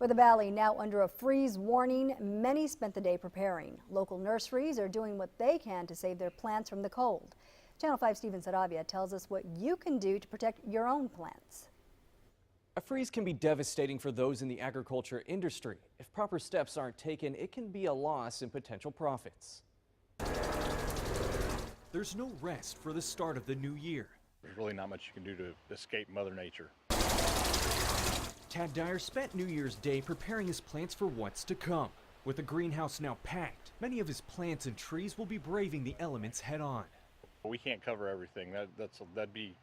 With the valley now under a freeze warning, many spent the day preparing. Local nurseries are doing what they can to save their plants from the cold. Channel 5 Steven Saravia tells us what you can do to protect your own plants. A freeze can be devastating for those in the agriculture industry. If proper steps aren't taken, it can be a loss in potential profits. There's no rest for the start of the new year. There's really not much you can do to escape Mother Nature. Tad Dyer spent New Year's Day preparing his plants for what's to come. With the greenhouse now packed, many of his plants and trees will be braving the elements head on. We can't cover everything. That'd be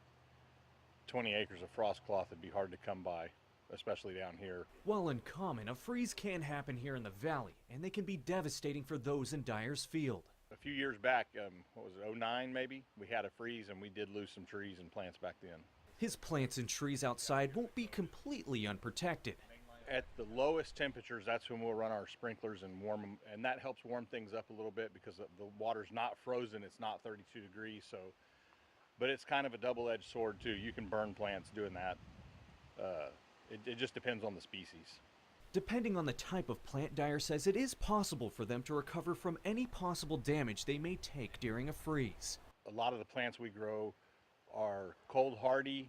20 acres of frost cloth. It'd be hard to come by, especially down here. While uncommon, a freeze can happen here in the valley, and they can be devastating for those in Dyer's field. A few years back, what was it, '09 maybe, we had a freeze and we did lose some trees and plants back then. His plants and trees outside won't be completely unprotected. At the lowest temperatures, that's when we'll run our sprinklers and warm them, and that helps warm things up a little bit because the water's not frozen, it's not 32 degrees, so. But it's kind of a double-edged sword too. You can burn plants doing that. It just depends on the species. Depending on the type of plant, Dyer says it is possible for them to recover from any possible damage they may take during a freeze. A lot of the plants we grow are cold hardy.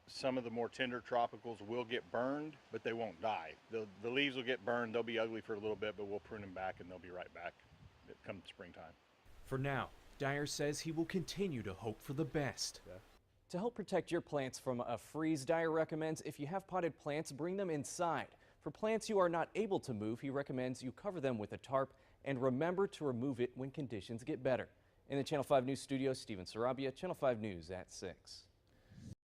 Some of the more tender tropicals will get burned, but they won't die. The leaves will get burned, they'll be ugly for a little bit, but we'll prune them back and they'll be right back come springtime. For now, Dyer says he will continue to hope for the best. Yeah. To help protect your plants from a freeze, Dyer recommends if you have potted plants, bring them inside. For plants you are not able to move, he recommends you cover them with a tarp and remember to remove it when conditions get better. In the Channel 5 News studio, Steven Sarabia, Channel 5 News at 6.